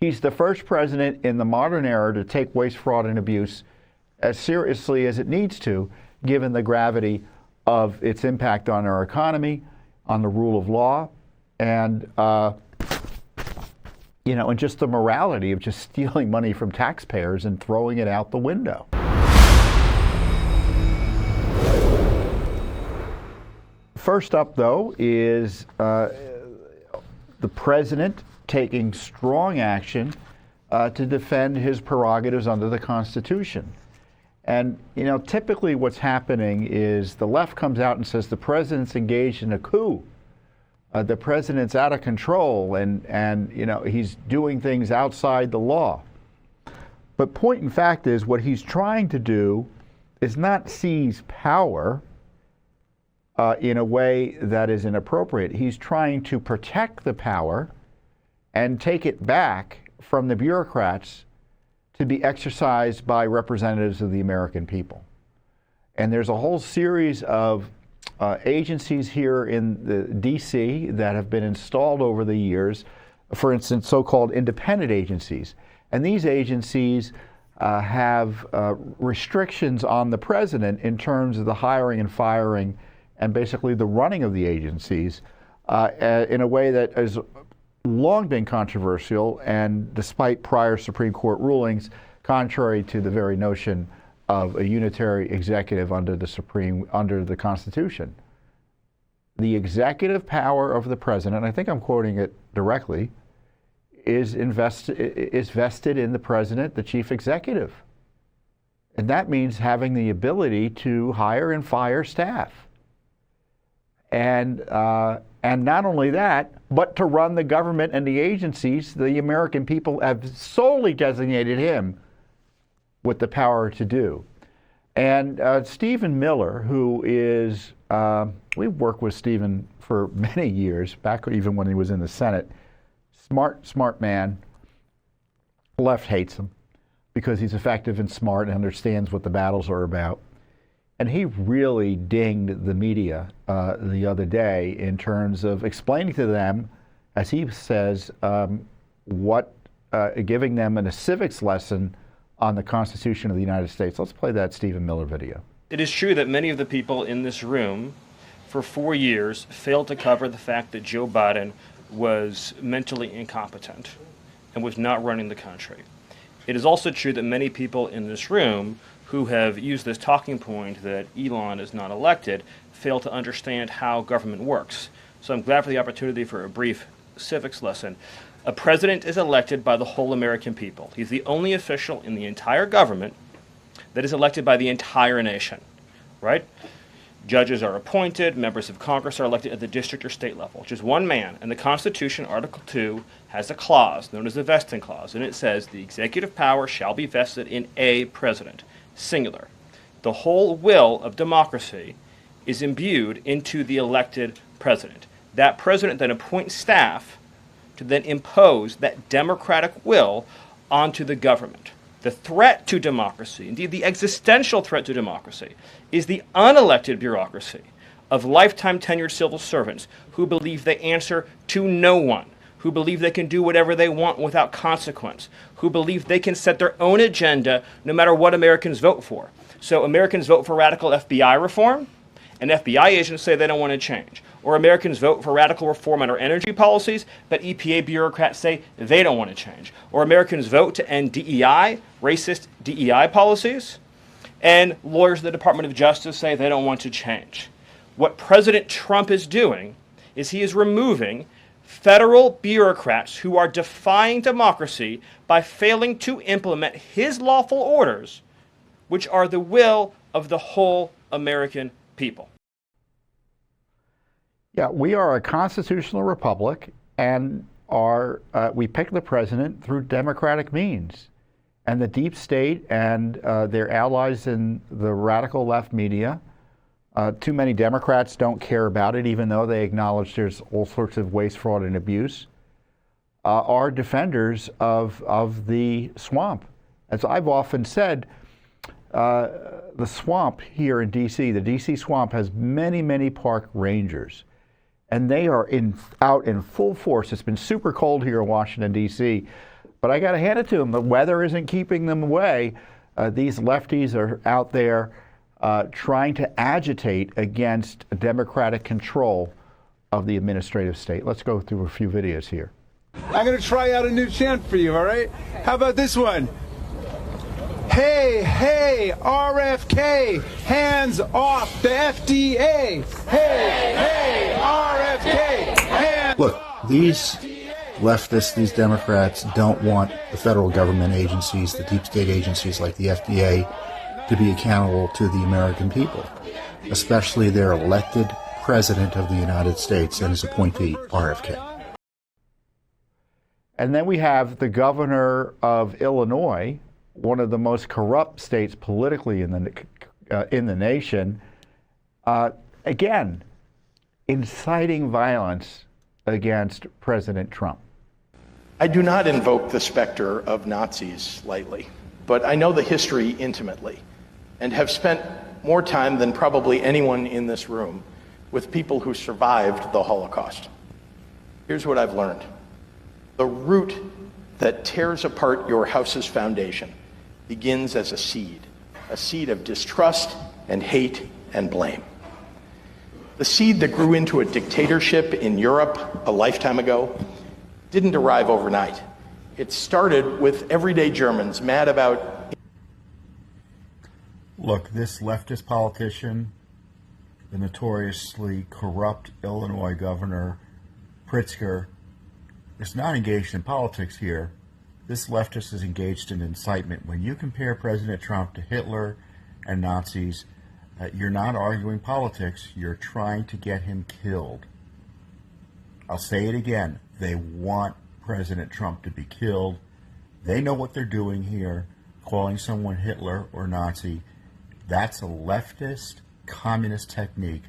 He's the first president in the modern era to take waste, fraud, and abuse as seriously as it needs to, given the gravity of its impact on our economy, on the rule of law, and and just the morality of just stealing money from taxpayers and throwing it out the window. First up, though, is the president taking strong action to defend his prerogatives under the Constitution. And, typically what's happening is the left comes out and says the president's engaged in a coup. The president's out of control and he's doing things outside the law. But point in fact is what he's trying to do is not seize power in a way that is inappropriate. He's trying to protect the power and take it back from the bureaucrats to be exercised by representatives of the American people. And there's a whole series of agencies here in the D.C. that have been installed over the years, for instance, so-called independent agencies. And these agencies have restrictions on the president in terms of the hiring and firing and basically the running of the agencies in a way that has long been controversial and, despite prior Supreme Court rulings, contrary to the very notion of a unitary executive under the Constitution. The executive power of the president, I think I'm quoting it directly, is vested in the president, the chief executive. And that means having the ability to hire and fire staff. And not only that, but to run the government and the agencies the American people have solely designated him with the power to do. And Stephen Miller, who is, we've worked with Stephen for many years, back even when he was in the Senate, smart man. Left hates him because he's effective and smart and understands what the battles are about. And he really dinged the media the other day in terms of explaining to them, as he says, giving them a civics lesson on the Constitution of the United States. Let's play that Stephen Miller video. It is true that many of the people in this room for 4 years failed to cover the fact that Joe Biden was mentally incompetent and was not running the country. It is also true that many people in this room who have used this talking point that Elon is not elected fail to understand how government works. So I'm glad for the opportunity for a brief civics lesson. A president is elected by the whole American people. He's the only official in the entire government that is elected by the entire nation, right? Judges are appointed, members of Congress are elected at the district or state level, just one man. And the Constitution, Article 2, has a clause known as the vesting clause, and it says the executive power shall be vested in a president, singular. The whole will of democracy is imbued into the elected president. That president then appoints staff to then impose that democratic will onto the government. The threat to democracy, indeed the existential threat to democracy, is the unelected bureaucracy of lifetime tenured civil servants who believe they answer to no one, who believe they can do whatever they want without consequence, who believe they can set their own agenda no matter what Americans vote for. So Americans vote for radical FBI reform, and FBI agents say they don't want to change. Or Americans vote for radical reform on our energy policies, but EPA bureaucrats say they don't want to change. Or Americans vote to end DEI, racist DEI policies, and lawyers at the Department of Justice say they don't want to change. What President Trump is doing is he is removing federal bureaucrats who are defying democracy by failing to implement his lawful orders, which are the will of the whole American people. Yeah, we are a constitutional republic, and we pick the president through democratic means. And the deep state and their allies in the radical left media, too many Democrats don't care about it, even though they acknowledge there's all sorts of waste, fraud, and abuse, are defenders of the swamp. As I've often said, the swamp here in D.C., the D.C. swamp has many, many park rangers. And they are out in full force. It's been super cold here in Washington, D.C. But I got to hand it to them. The weather isn't keeping them away. These lefties are out there trying to agitate against democratic control of the administrative state. Let's go through a few videos here. I'm going to try out a new chant for you, all right? How about this one? Hey, hey, RFK, hands off the FDA. Hey, hey, RFK, hands Look, these leftists, these Democrats don't want the federal government agencies, the deep state agencies like the FDA, to be accountable to the American people, especially their elected President of the United States and his appointee, RFK. And then we have the governor of Illinois, one of the most corrupt states politically in the nation, again, inciting violence against President Trump. I do not invoke the specter of Nazis lightly, but I know the history intimately and have spent more time than probably anyone in this room with people who survived the Holocaust. Here's what I've learned. The root that tears apart your house's foundation begins as a seed of distrust and hate and blame. The seed that grew into a dictatorship in Europe a lifetime ago didn't arrive overnight. It started with everyday Germans mad about... Look, this leftist politician, the notoriously corrupt Illinois Governor Pritzker, is not engaged in politics here. This leftist is engaged in incitement. When you compare President Trump to Hitler and Nazis, you're not arguing politics. You're trying to get him killed. I'll say it again. They want President Trump to be killed. They know what they're doing here, calling someone Hitler or Nazi. That's a leftist communist technique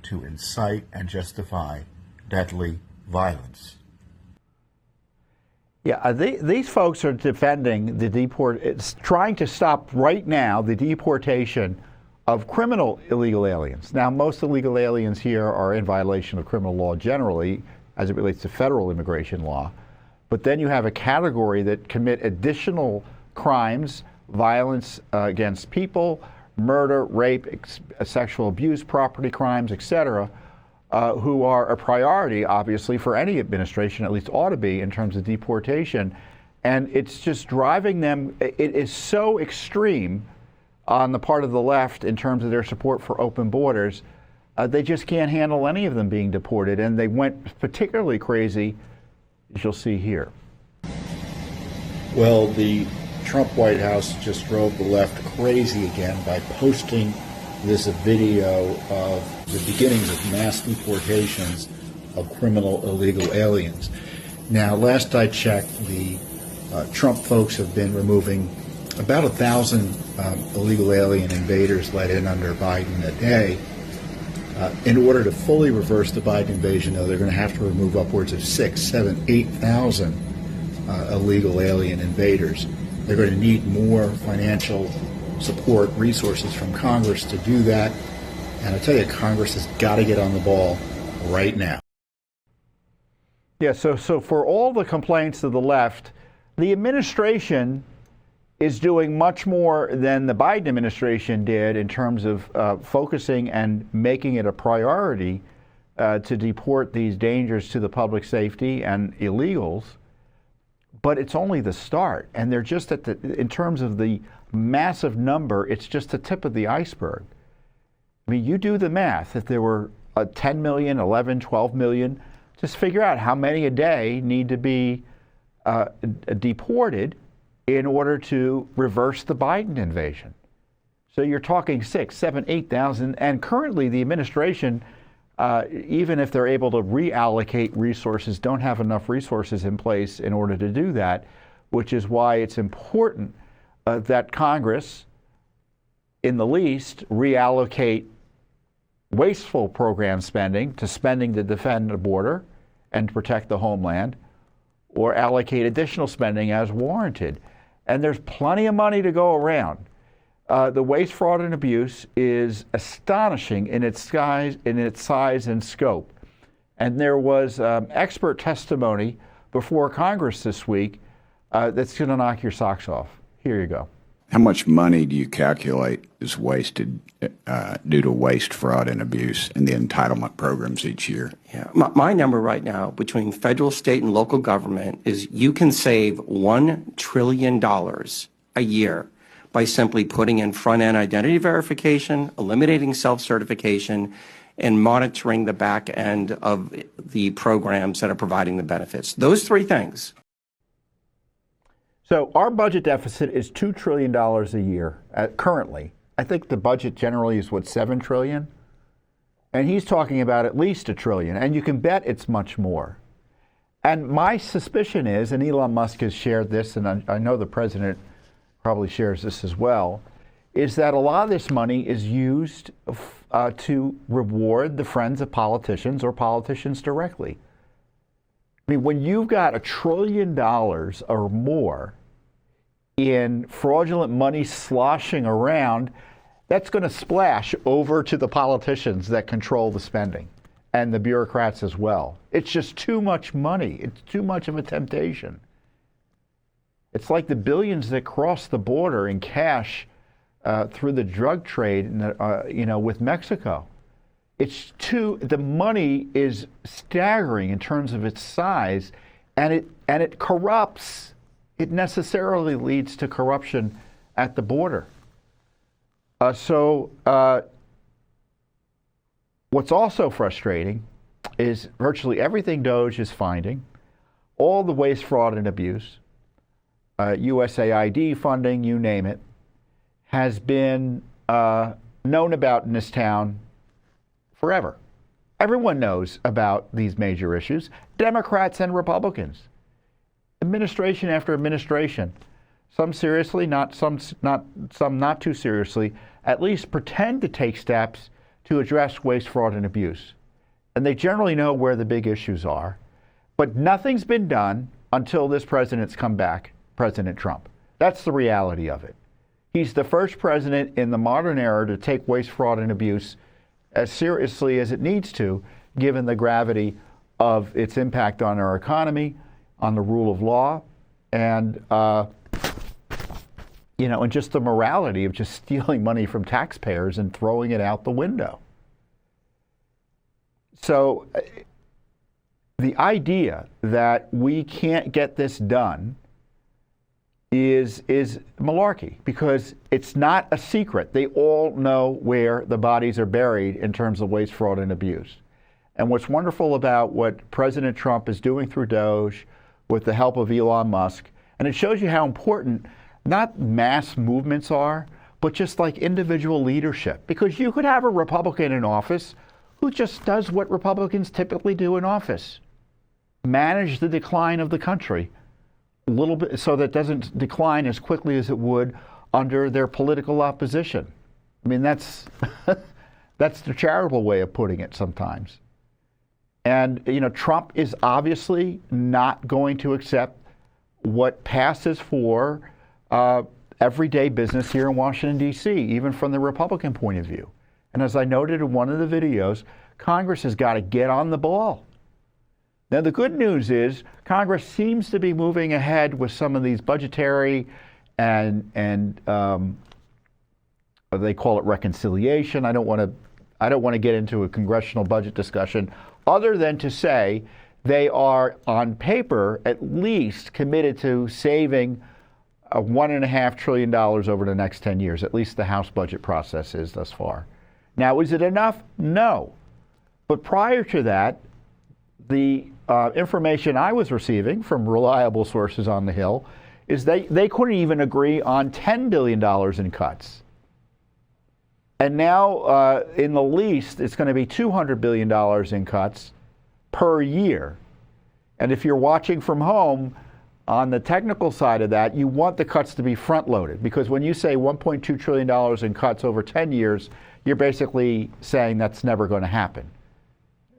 to incite and justify deadly violence. Yeah, these folks are defending it's trying to stop right now the deportation of criminal illegal aliens. Now, most illegal aliens here are in violation of criminal law generally, as it relates to federal immigration law. But then you have a category that commit additional crimes, violence against people, murder, rape, sexual abuse, property crimes, etc., who are a priority, obviously, for any administration, at least ought to be, in terms of deportation. And it's just driving them, it is so extreme on the part of the left in terms of their support for open borders, they just can't handle any of them being deported. And they went particularly crazy, as you'll see here. Well, the Trump White House just drove the left crazy again by posting this video of the beginnings of mass deportations of criminal illegal aliens. Now, last I checked, the Trump folks have been removing about 1,000 illegal alien invaders let in under Biden a day. In order to fully reverse the Biden invasion, though, they're going to have to remove upwards of 6,000, 7,000, 8,000 illegal alien invaders. They're going to need more financial support, resources from Congress to do that. And I tell you, Congress has got to get on the ball right now. Yeah, so for all the complaints of the left, the administration is doing much more than the Biden administration did in terms of focusing and making it a priority to deport these dangers to the public safety and illegals. But it's only the start, and they're just in terms of the massive number, it's just the tip of the iceberg. I mean, you do the math. If there were 10 million, 11, 12 million, just figure out how many a day need to be deported in order to reverse the Biden invasion. So you're talking 6, 7, 8,000, and currently the administration, even if they're able to reallocate resources, don't have enough resources in place in order to do that, which is why it's important that Congress, in the least, reallocate wasteful program spending to defend the border and protect the homeland, or allocate additional spending as warranted. And there's plenty of money to go around. The waste, fraud, and abuse is astonishing in its size and scope. And there was expert testimony before Congress this week that's going to knock your socks off. Here you go. How much money do you calculate is wasted due to waste, fraud, and abuse in the entitlement programs each year? Yeah, my number right now between federal, state, and local government is you can save $1 trillion a year by simply putting in front-end identity verification, eliminating self-certification, and monitoring the back end of the programs that are providing the benefits. Those three things. So our budget deficit is $2 trillion a year currently. I think the budget generally is, what, $7 trillion? And he's talking about at least $1 trillion, and you can bet it's much more. And my suspicion is, and Elon Musk has shared this, and I know the president probably shares this as well, is that a lot of this money is used to reward the friends of politicians or politicians directly. I mean, when you've got $1 trillion or more in fraudulent money sloshing around, that's going to splash over to the politicians that control the spending and the bureaucrats as well. It's just too much money. It's too much of a temptation. It's like the billions that cross the border in cash through the drug trade, with Mexico. The money is staggering in terms of its size, and it corrupts. It necessarily leads to corruption at the border. So what's also frustrating is virtually everything DOJ is finding, all the waste, fraud, and abuse, USAID funding, you name it, has been known about in this town forever. Everyone knows about these major issues, Democrats and Republicans. Administration after administration, some seriously, some not too seriously, at least pretend to take steps to address waste, fraud, and abuse. And they generally know where the big issues are. But nothing's been done until this president's come back, President Trump. That's the reality of it. He's the first president in the modern era to take waste, fraud, and abuse as seriously as it needs to, given the gravity of its impact on our economy, on the rule of law, and and just the morality of just stealing money from taxpayers and throwing it out the window. So the idea that we can't get this done is malarkey, because it's not a secret. They all know where the bodies are buried in terms of waste, fraud, and abuse. And what's wonderful about what President Trump is doing through DOJ with the help of Elon Musk, and it shows you how important not mass movements are, but just like individual leadership. Because you could have a Republican in office who just does what Republicans typically do in office, manage the decline of the country a little bit so that it doesn't decline as quickly as it would under their political opposition. I mean, that's that's the charitable way of putting it sometimes. And Trump is obviously not going to accept what passes for everyday business here in Washington, D.C., even from the Republican point of view. And as I noted in one of the videos, Congress has got to get on the ball. Now, the good news is Congress seems to be moving ahead with some of these budgetary and they call it reconciliation. I don't want to get into a congressional budget discussion, other than to say they are on paper at least committed to saving $1.5 trillion over the next 10 years. At least the House budget process is thus far. Now, is it enough? No. But prior to that, the information I was receiving from reliable sources on the Hill is they couldn't even agree on $10 billion in cuts. And now, in the least, it's going to be $200 billion in cuts per year. And if you're watching from home, on the technical side of that, you want the cuts to be front-loaded, because when you say $1.2 trillion in cuts over 10 years, you're basically saying that's never going to happen.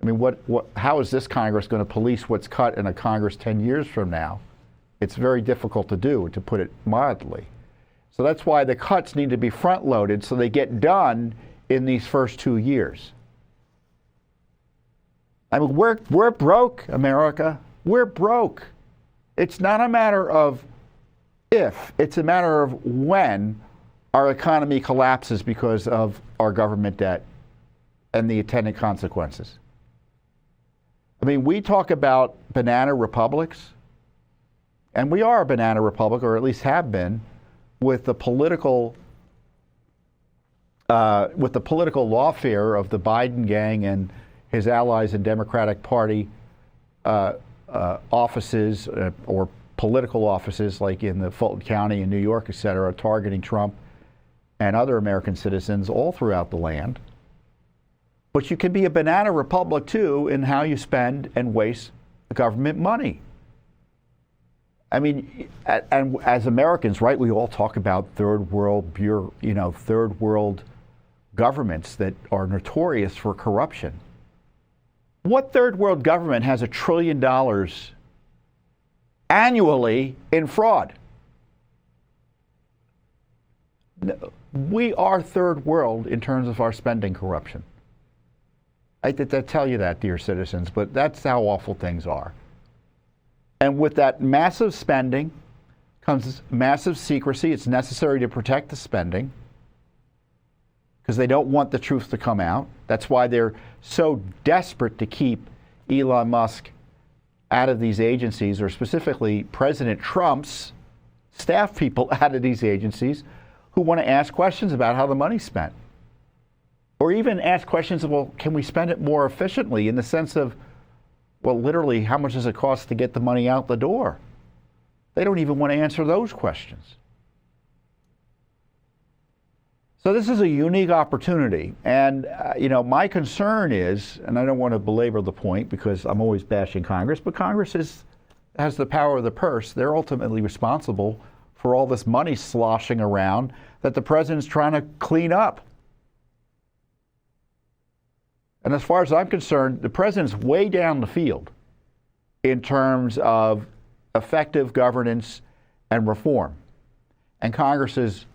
I mean, how is this Congress going to police what's cut in a Congress 10 years from now? It's very difficult to do, to put it mildly. So that's why the cuts need to be front-loaded so they get done in these first 2 years. I mean, we're broke, America. We're broke. It's not a matter of if. It's a matter of when our economy collapses because of our government debt and the attendant consequences. I mean, we talk about banana republics, and we are a banana republic, or at least have been, with the political lawfare of the Biden gang and his allies in Democratic Party offices or political offices, like in the Fulton County in New York, et cetera, targeting Trump and other American citizens all throughout the land. But you can be a banana republic, too, in how you spend and waste government money. I mean, and as Americans, right, we all talk about third world governments that are notorious for corruption. What third world government has $1 trillion annually in fraud? We are third world in terms of our spending corruption. I did tell you that, dear citizens, but that's how awful things are. And with that massive spending comes massive secrecy. It's necessary to protect the spending because they don't want the truth to come out. That's why they're so desperate to keep Elon Musk out of these agencies, or specifically President Trump's staff people out of these agencies who want to ask questions about how the money's spent. Or even ask questions of, well, can we spend it more efficiently, in the sense of, well, literally, how much does it cost to get the money out the door? They don't even want to answer those questions. So this is a unique opportunity. And, my concern is, and I don't want to belabor the point because I'm always bashing Congress, but Congress has the power of the purse. They're ultimately responsible for all this money sloshing around that the president's trying to clean up. And as far as I'm concerned, the president's way down the field in terms of effective governance and reform. And Congress is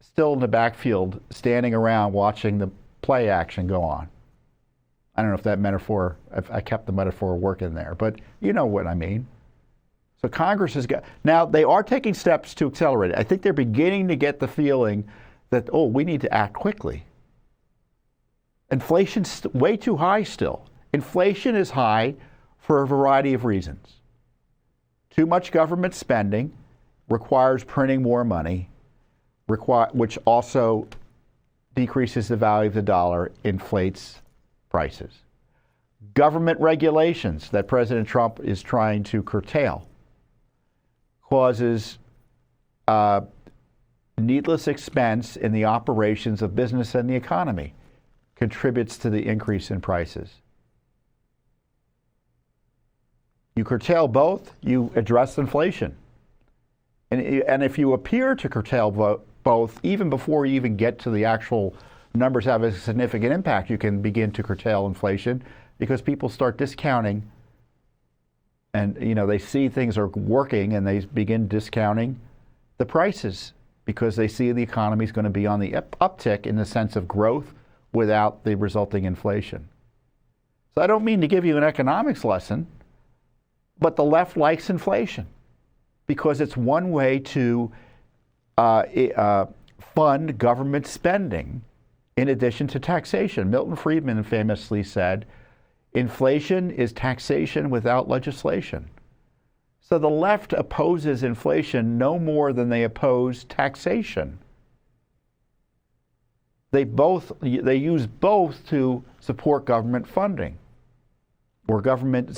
still in the backfield, standing around watching the play action go on. I don't know if that metaphor, if I kept the metaphor working there, but you know what I mean. So Congress has got, now they are taking steps to accelerate it. I think they're beginning to get the feeling that, we need to act quickly. Inflation's way too high still. Inflation is high for a variety of reasons. Too much government spending requires printing more money, which also decreases the value of the dollar, inflates prices. Government regulations that President Trump is trying to curtail causes needless expense in the operations of business and the economy, contributes to the increase in prices. You curtail both, you address inflation. And if you appear to curtail both, even before you even get to the actual numbers have a significant impact, you can begin to curtail inflation because people start discounting, and they see things are working and they begin discounting the prices because they see the economy is going to be on the uptick in the sense of growth without the resulting inflation. So I don't mean to give you an economics lesson, but the left likes inflation because it's one way to fund government spending in addition to taxation. Milton Friedman famously said, inflation is taxation without legislation. So the left opposes inflation no more than they oppose taxation. They use both to support government funding or government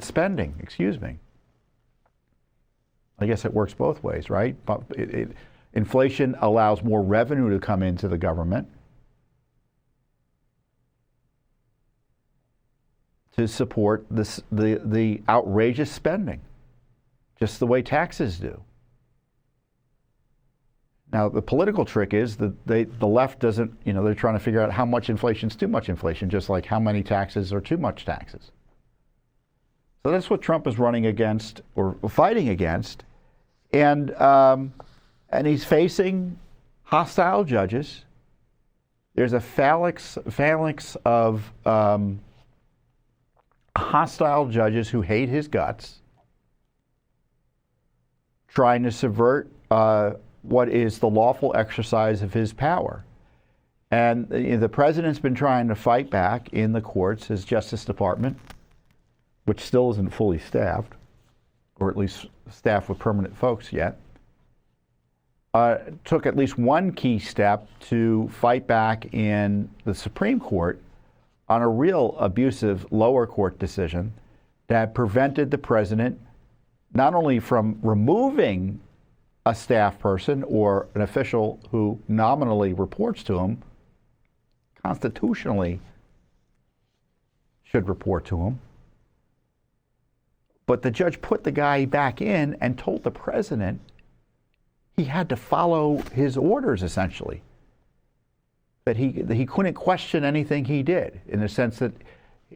spending, excuse me. I guess it works both ways, right? But inflation allows more revenue to come into the government to support the outrageous spending, just the way taxes do. Now, the political trick is that the left doesn't, they're trying to figure out how much inflation is too much inflation, just like how many taxes are too much taxes. So that's what Trump is running against or fighting against. And he's facing hostile judges. There's a phalanx of hostile judges who hate his guts, trying to subvert what is the lawful exercise of his power. And the president's been trying to fight back in the courts, his Justice Department, which still isn't fully staffed, or at least staffed with permanent folks yet, took at least one key step to fight back in the Supreme Court on a real abusive lower court decision that prevented the president not only from removing a staff person or an official who nominally reports to him, constitutionally should report to him, but the judge put the guy back in and told the president he had to follow his orders, essentially. That he couldn't question anything he did, in the sense that,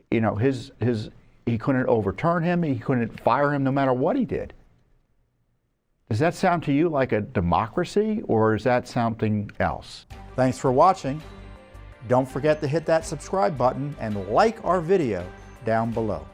you know, he couldn't overturn him, he couldn't fire him no matter what he did. Does that sound to you like a democracy, or is that something else? Thanks for watching. Don't forget to hit that subscribe button and like our video down below.